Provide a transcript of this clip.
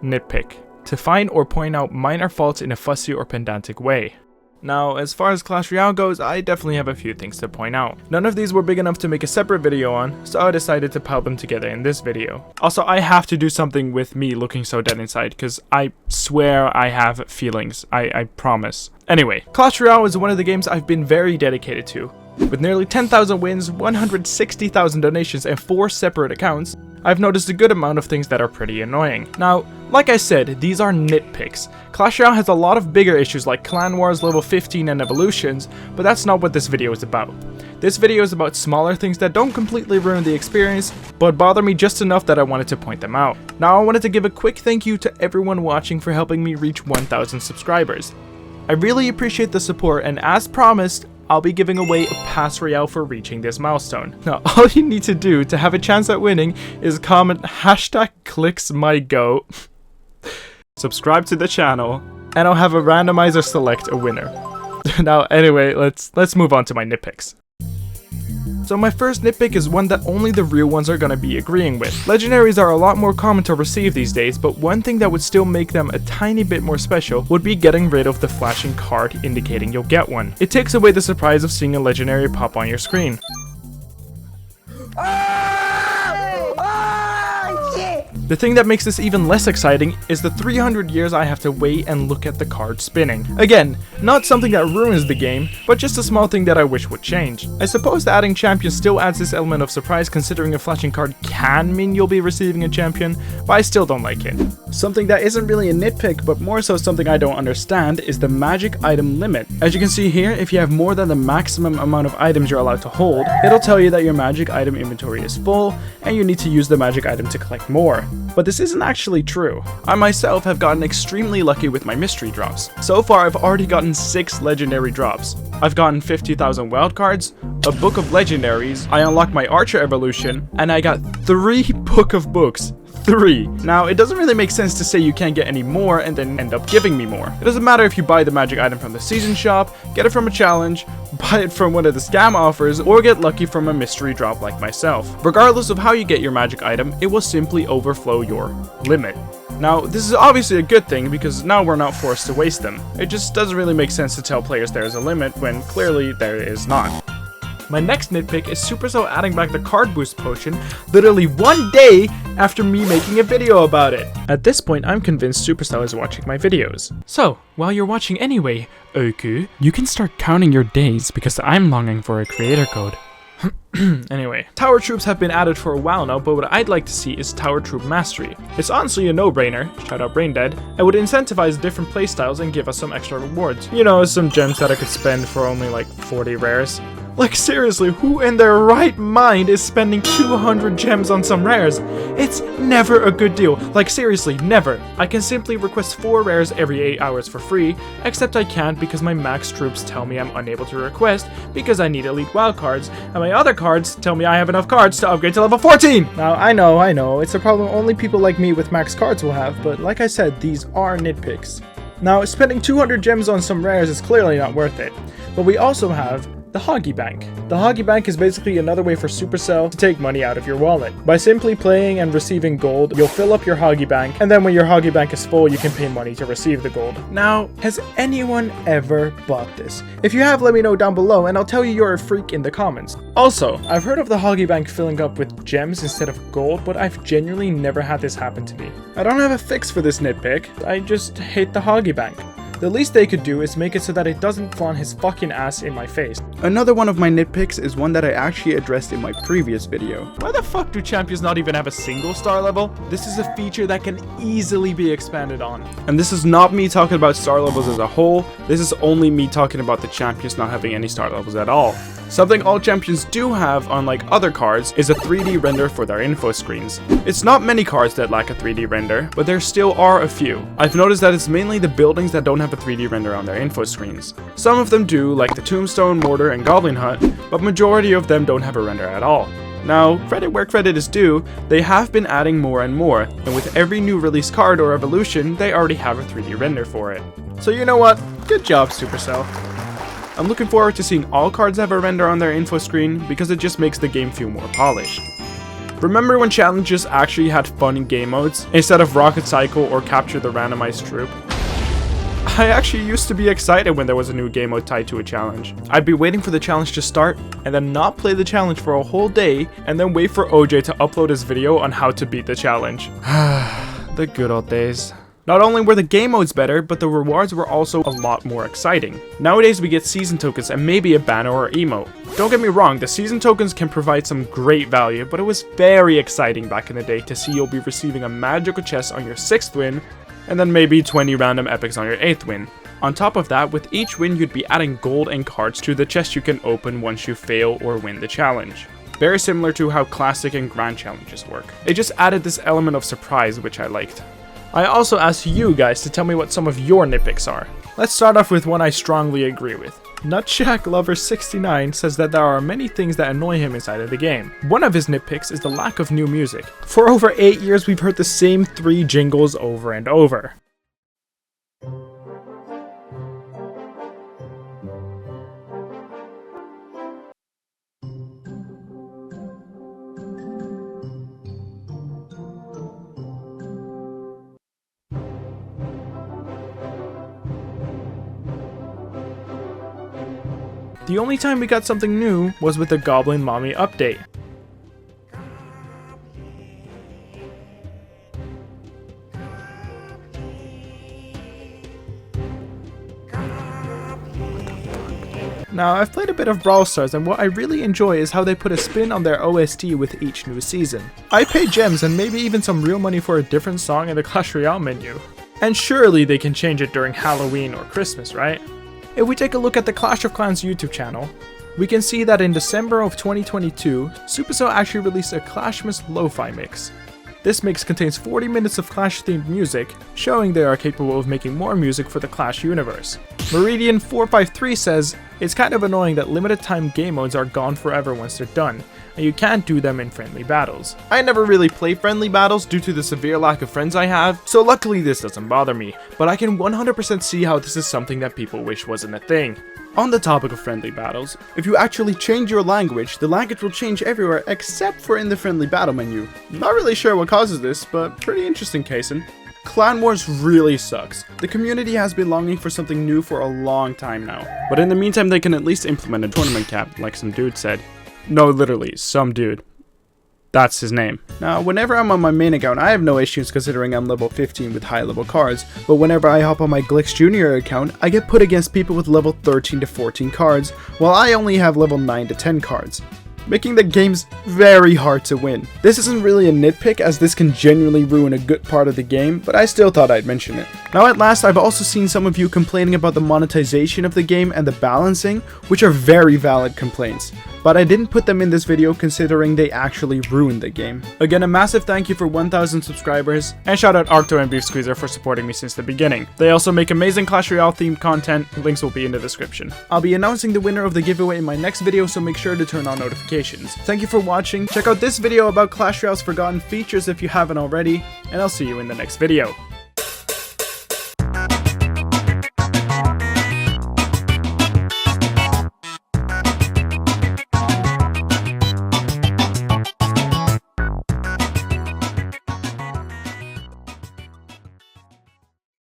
Nitpick: to find or point out minor faults in a fussy or pedantic way. Now, as far as Clash Royale goes, I definitely have a few things to point out. None of these were big enough to make a separate video on, so I decided to pile them together in this video. Also, I have to do something with me looking so dead inside, because I swear I have feelings. I promise. Anyway, Clash Royale is one of the games I've been very dedicated to. With nearly 10,000 wins, 160,000 donations, and 4 separate accounts, I've noticed a good amount of things that are pretty annoying. Now, like I said, these are nitpicks. Clash Royale has a lot of bigger issues like clan wars, level 15 and evolutions, but that's not what this video is about. This video is about smaller things that don't completely ruin the experience, but bother me just enough that I wanted to point them out. Now I wanted to give a quick thank you to everyone watching for helping me reach 1,000 subscribers. I really appreciate the support, and as promised, I'll be giving away a pass Royale for reaching this milestone. Now, all you need to do to have a chance at winning is comment #ClicksMyGoat, subscribe to the channel, and I'll have a randomizer select a winner. Now, anyway, let's move on to my nitpicks. So my first nitpick is one that only the real ones are gonna be agreeing with. Legendaries are a lot more common to receive these days, but one thing that would still make them a tiny bit more special would be getting rid of the flashing card indicating you'll get one. It takes away the surprise of seeing a legendary pop on your screen. The thing that makes this even less exciting is the 300 years I have to wait and look at the card spinning. Again, not something that ruins the game, but just a small thing that I wish would change. I suppose that adding champions still adds this element of surprise, considering a flashing card can mean you'll be receiving a champion, but I still don't like it. Something that isn't really a nitpick, but more so something I don't understand, is the magic item limit. As you can see here, if you have more than the maximum amount of items you're allowed to hold, it'll tell you that your magic item inventory is full, and you need to use the magic item to collect more. But this isn't actually true. I myself have gotten extremely lucky with my mystery drops. So far I've already gotten 6 legendary drops. I've gotten 50,000 wildcards, a book of legendaries, I unlocked my archer evolution, and I got 3 book of books. 3. Now, it doesn't really make sense to say you can't get any more and then end up giving me more. It doesn't matter if you buy the magic item from the season shop, get it from a challenge, buy it from one of the scam offers, or get lucky from a mystery drop like myself. Regardless of how you get your magic item, it will simply overflow your limit. Now, this is obviously a good thing because now we're not forced to waste them. It just doesn't really make sense to tell players there is a limit when clearly there is not. My next nitpick is Supercell adding back the card boost potion literally 1 day after me making a video about it. At this point, I'm convinced Supercell is watching my videos. So, while you're watching anyway, Oku, you can start counting your days because I'm longing for a creator code. Anyway, tower troops have been added for a while now, but what I'd like to see is tower troop mastery. It's honestly a no-brainer, shout out Braindead, and would incentivize different playstyles and give us some extra rewards. You know, some gems that I could spend for only like 40 rares. Like seriously, who in their right mind is spending 200 gems on some rares? It's never a good deal. Like seriously, never. I can simply request 4 rares every 8 hours for free, except I can't because my max troops tell me I'm unable to request because I need elite wildcards, and my other cards tell me I have enough cards to upgrade to level 14! Now, I know, it's a problem only people like me with max cards will have, but like I said, these are nitpicks. Now, spending 200 gems on some rares is clearly not worth it, but we also have the Hoggy Bank. The Hoggy Bank is basically another way for Supercell to take money out of your wallet. By simply playing and receiving gold, you'll fill up your Hoggy Bank, and then when your Hoggy Bank is full, you can pay money to receive the gold. Now, has anyone ever bought this? If you have, let me know down below, and I'll tell you you're a freak in the comments. Also, I've heard of the Hoggy Bank filling up with gems instead of gold, but I've genuinely never had this happen to me. I don't have a fix for this nitpick, I just hate the Hoggy Bank. The least they could do is make it so that it doesn't flaunt his fucking ass in my face. Another one of my nitpicks is one that I actually addressed in my previous video. Why the fuck do champions not even have a single star level? This is a feature that can easily be expanded on. And this is not me talking about star levels as a whole, this is only me talking about the champions not having any star levels at all. Something all champions do have, unlike other cards, is a 3D render for their info screens. It's not many cards that lack a 3D render, but there still are a few. I've noticed that it's mainly the buildings that don't have a 3D render on their info screens. Some of them do, like the Tombstone, Mortar, and Goblin Hut, but majority of them don't have a render at all. Now, credit where credit is due, they have been adding more and more, and with every new release card or evolution, they already have a 3D render for it. So you know what? Good job, Supercell. I'm looking forward to seeing all cards have a render on their info screen because it just makes the game feel more polished. Remember when challenges actually had fun in game modes, instead of Rocket Cycle or Capture the Randomized Troop? I actually used to be excited when there was a new game mode tied to a challenge. I'd be waiting for the challenge to start, and then not play the challenge for a whole day, and then wait for OJ to upload his video on how to beat the challenge. The good old days. Not only were the game modes better, but the rewards were also a lot more exciting. Nowadays we get season tokens and maybe a banner or emote. Don't get me wrong, the season tokens can provide some great value, but it was very exciting back in the day to see you'll be receiving a magical chest on your 6th win, and then maybe 20 random epics on your 8th win. On top of that, with each win you'd be adding gold and cards to the chest you can open once you fail or win the challenge. Very similar to how classic and grand challenges work. It just added this element of surprise which I liked. I also asked you guys to tell me what some of your nitpicks are. Let's start off with one I strongly agree with. Nutshack Lover 69 says that there are many things that annoy him inside of the game. One of his nitpicks is the lack of new music. For over 8 years we've heard the same 3 jingles over and over. The only time we got something new was with the Goblin Mommy update. Now, I've played a bit of Brawl Stars, and what I really enjoy is how they put a spin on their OST with each new season. I pay gems and maybe even some real money for a different song in the Clash Royale menu. And surely they can change it during Halloween or Christmas, right? If we take a look at the Clash of Clans YouTube channel, we can see that in December of 2022, Supercell actually released a Clashmas Lo-Fi mix. This mix contains 40 minutes of Clash-themed music, showing they are capable of making more music for the Clash universe. Meridian453 says, it's kind of annoying that limited time game modes are gone forever once they're done, and you can't do them in friendly battles. I never really play friendly battles due to the severe lack of friends I have, so luckily this doesn't bother me, but I can 100% see how this is something that people wish wasn't a thing. On the topic of friendly battles, if you actually change your language, the language will change everywhere except for in the friendly battle menu. Not really sure what causes this, but pretty interesting casein'. Clan Wars really sucks. The community has been longing for something new for a long time now. But in the meantime they can at least implement a tournament cap, like some dude said. No, literally, some dude. That's his name. Now, whenever I'm on my main account, I have no issues considering I'm level 15 with high level cards, but whenever I hop on my Glix Jr. account, I get put against people with level 13 to 14 cards, while I only have level 9 to 10 cards, making the games very hard to win. This isn't really a nitpick as this can genuinely ruin a good part of the game, but I still thought I'd mention it. Now at last, I've also seen some of you complaining about the monetization of the game and the balancing, which are very valid complaints. But I didn't put them in this video considering they actually ruined the game. Again, a massive thank you for 1,000 subscribers, and shout out Arcto and Beef Squeezer for supporting me since the beginning. They also make amazing Clash Royale themed content, links will be in the description. I'll be announcing the winner of the giveaway in my next video, so make sure to turn on notifications. Thank you for watching, check out this video about Clash Royale's forgotten features if you haven't already, and I'll see you in the next video.